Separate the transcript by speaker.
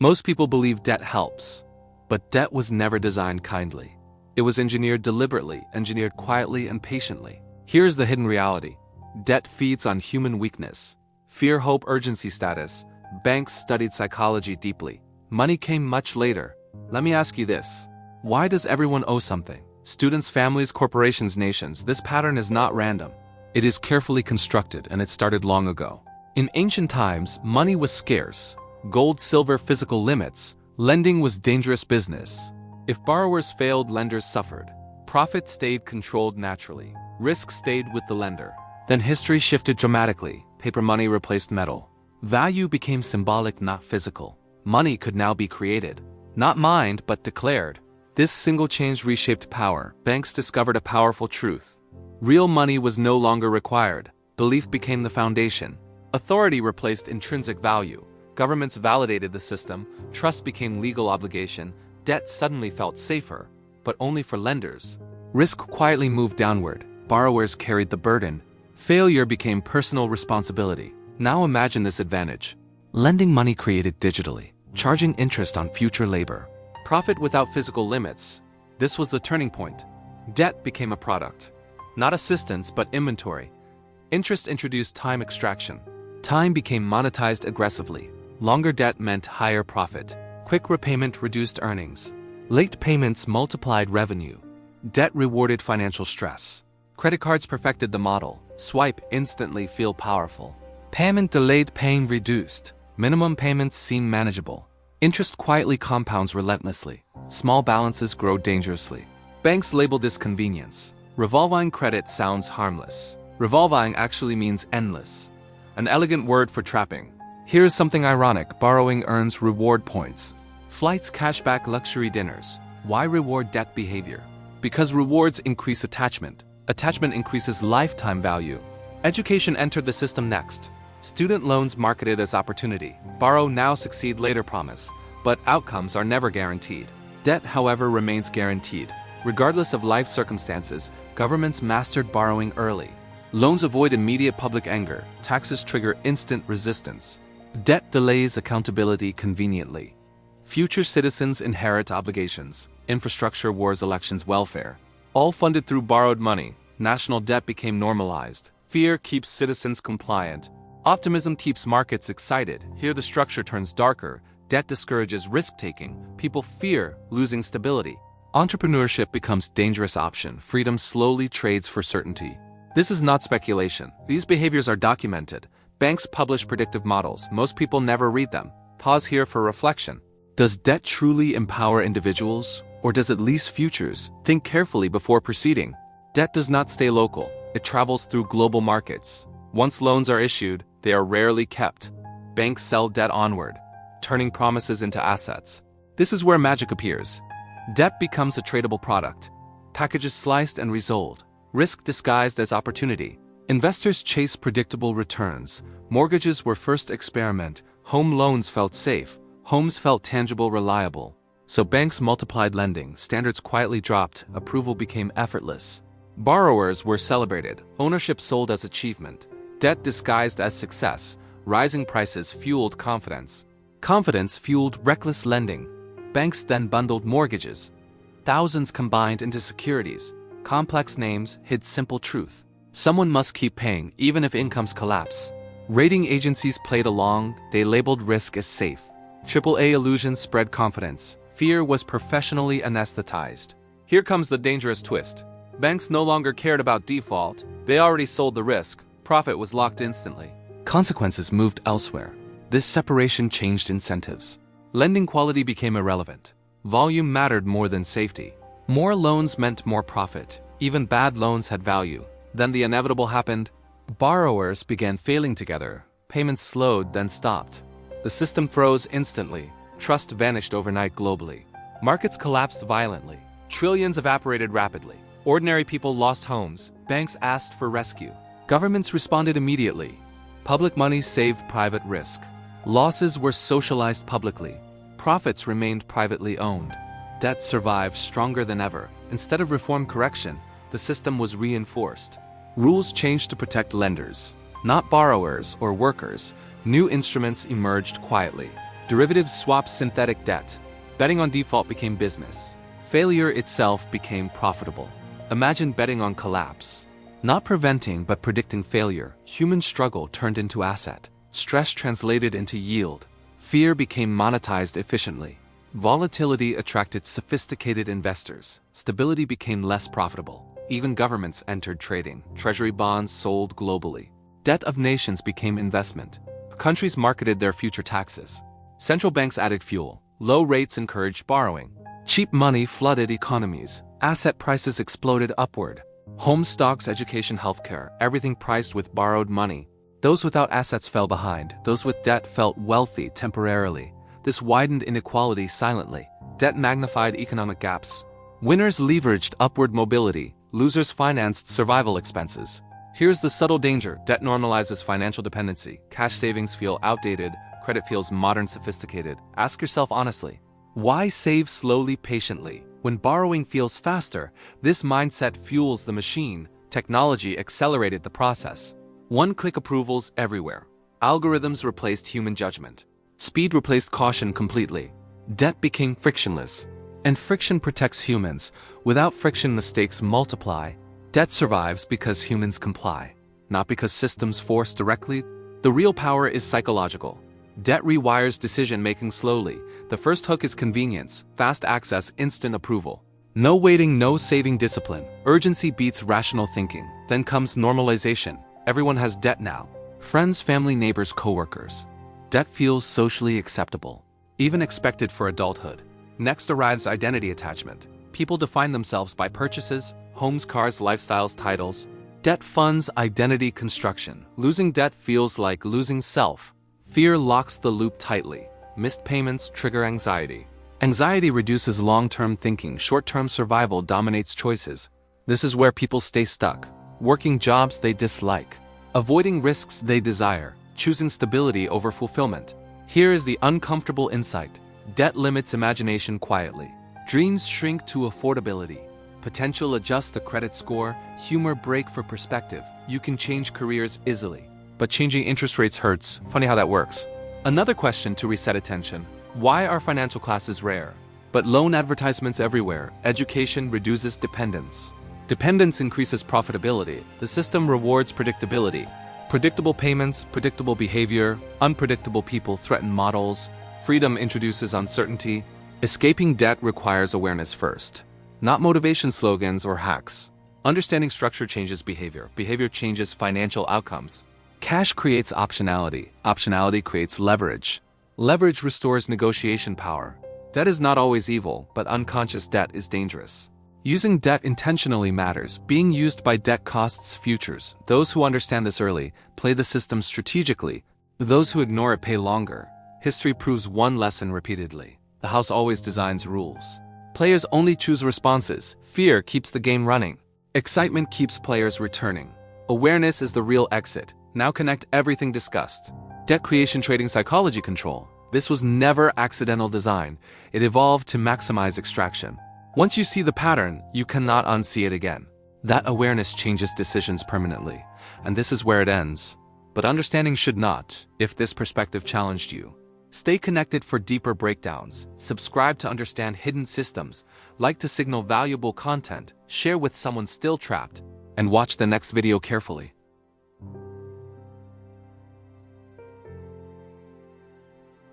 Speaker 1: Most people believe debt helps, but debt was never designed kindly. It was engineered deliberately, engineered quietly and patiently. Here's the hidden reality. Debt feeds on human weakness. Fear, hope, urgency status. Banks studied psychology deeply. Money came much later. Let me ask you this. Why does everyone owe something? Students, families, corporations, nations. This pattern is not random. It is carefully constructed, and it started long ago. In ancient times, money was scarce. Gold, silver, physical limits. Lending was dangerous business. If borrowers failed, lenders suffered. Profit stayed controlled naturally. Risk stayed with the lender. Then history shifted dramatically. Paper money replaced metal. Value became symbolic, not physical. Money could now be created. Not mined, but declared. This single change reshaped power. Banks discovered a powerful truth. Real money was no longer required. Belief became the foundation. Authority replaced intrinsic value. Governments validated the system. Trust became legal obligation. Debt suddenly felt safer, but only for lenders. Risk quietly moved downward. Borrowers carried the burden. Failure became personal responsibility. Now imagine this advantage. Lending money created digitally, charging interest on future labor. Profit without physical limits. This was the turning point. Debt became a product. Not assistance, but inventory. Interest introduced time extraction. Time became monetized aggressively. Longer debt meant higher profit. Quick repayment reduced earnings. Late payments multiplied revenue. Debt rewarded financial stress. Credit cards perfected the model. Swipe, instantly feel powerful. Payment delayed, pain reduced. Minimum payments seem manageable. Interest quietly compounds relentlessly. Small balances grow dangerously. Banks label this convenience. Revolving credit sounds harmless. Revolving actually means endless. An elegant word for trapping. Here's something ironic. Borrowing earns reward points. Flights, cashback, luxury dinners. Why reward debt behavior? Because rewards increase attachment. Attachment increases lifetime value. Education entered the system next. Student loans marketed as opportunity. Borrow now, succeed later promise. But outcomes are never guaranteed. Debt, however, remains guaranteed. Regardless of life circumstances, governments mastered borrowing early. Loans avoid immediate public anger. Taxes trigger instant resistance. Debt delays accountability conveniently. Future citizens inherit obligations. Infrastructure, wars, elections, welfare. All funded through borrowed money. National debt became normalized. Fear keeps citizens compliant. Optimism keeps markets excited. Here the structure turns darker. Debt discourages risk-taking. People fear losing stability. Entrepreneurship becomes dangerous option. Freedom slowly trades for certainty. This is not speculation. These behaviors are documented. Banks publish predictive models. Most people never read them. Pause here for reflection. Does debt truly empower individuals, or does it lease futures? Think carefully before proceeding. Debt does not stay local. It travels through global markets. Once loans are issued, they are rarely kept. Banks sell debt onward, turning promises into assets. This is where magic appears. Debt becomes a tradable product. Packages sliced and resold. Risk disguised as opportunity. Investors chase predictable returns. Mortgages were first experiment. Home loans felt safe. Homes felt tangible, reliable. So banks multiplied lending. Standards quietly dropped. Approval became effortless. Borrowers were celebrated. Ownership sold as achievement. Debt disguised as success. Rising prices fueled confidence. Confidence fueled reckless lending. Banks then bundled mortgages. Thousands combined into securities. Complex names hid simple truth. Someone must keep paying, even if incomes collapse. Rating agencies played along. They labeled risk as safe. AAA illusions spread confidence. Fear was professionally anesthetized. Here comes the dangerous twist. Banks no longer cared about default. They already sold the risk. Profit was locked instantly. Consequences moved elsewhere. This separation changed incentives. Lending quality became irrelevant. Volume mattered more than safety. More loans meant more profit. Even bad loans had value. Then the inevitable happened. Borrowers began failing together. Payments slowed, then stopped. The system froze instantly. Trust vanished overnight globally. Markets collapsed violently. Trillions evaporated rapidly. Ordinary people lost homes. Banks asked for rescue. Governments responded immediately. Public money saved private risk. Losses were socialized publicly. Profits remained privately owned. Debt survived stronger than ever. Instead of reform correction, the system was reinforced. Rules changed to protect lenders, not borrowers or workers. New instruments emerged quietly. Derivatives swapped synthetic debt. Betting on default became business. Failure itself became profitable. Imagine betting on collapse. Not preventing but predicting failure, human struggle turned into asset. Stress translated into yield. Fear became monetized efficiently. Volatility attracted sophisticated investors. Stability became less profitable. Even governments entered trading. Treasury bonds sold globally. Debt of nations became investment. Countries marketed their future taxes. Central banks added fuel. Low rates encouraged borrowing. Cheap money flooded economies. Asset prices exploded upward. Home stocks, education, healthcare, everything priced with borrowed money. Those without assets fell behind. Those with debt felt wealthy temporarily. This widened inequality silently. Debt magnified economic gaps. Winners leveraged upward mobility. Losers financed survival expenses. Here's the subtle danger. Debt normalizes financial dependency. Cash savings feel outdated. Credit feels modern, sophisticated. Ask yourself honestly, why save slowly, patiently? When borrowing feels faster, this mindset fuels the machine. Technology accelerated the process. One-click approvals everywhere. Algorithms replaced human judgment. Speed replaced caution completely. Debt became frictionless. And friction protects humans. Without friction, mistakes multiply. Debt survives because humans comply, not because systems force directly. The real power is psychological. Debt rewires decision-making slowly. The first hook is convenience, fast access, instant approval. No waiting, no saving discipline. Urgency beats rational thinking. Then comes normalization. Everyone has debt now. Friends, family, neighbors, coworkers. Debt feels socially acceptable, even expected for adulthood. Next arrives identity attachment. People define themselves by purchases, homes, cars, lifestyles, titles. Debt funds identity construction. Losing debt feels like losing self. Fear locks the loop tightly. Missed payments trigger anxiety. Anxiety reduces long-term thinking. Short-term survival dominates choices. This is where people stay stuck, working jobs they dislike, avoiding risks they desire, choosing stability over fulfillment. Here is the uncomfortable insight. Debt limits imagination quietly. Dreams shrink to affordability. Potential adjusts the credit score. Humor break for perspective. You can change careers easily, but changing interest rates hurts. Funny how that works. Another question to reset attention. Why are financial classes rare? But loan advertisements everywhere. Education reduces dependence. Dependence increases profitability. The system rewards predictability. Predictable payments, predictable behavior, unpredictable people threaten models. Freedom introduces uncertainty. Escaping debt requires awareness first, not motivation slogans or hacks. Understanding structure changes behavior. Behavior changes financial outcomes. Cash creates optionality. Optionality creates leverage. Leverage restores negotiation power. Debt is not always evil, but unconscious debt is dangerous. Using debt intentionally matters. Being used by debt costs futures. Those who understand this early play the system strategically. Those who ignore it pay longer. History proves one lesson repeatedly. The house always designs rules. Players only choose responses. Fear keeps the game running. Excitement keeps players returning. Awareness is the real exit. Now connect everything discussed. Debt creation, trading, psychology, control. This was never accidental design. It evolved to maximize extraction. Once you see the pattern, you cannot unsee it again. That awareness changes decisions permanently. And this is where it ends. But understanding should not, if this perspective challenged you. Stay connected for deeper breakdowns. Subscribe to understand hidden systems. Like to signal valuable content. Share with someone still trapped. And watch the next video carefully.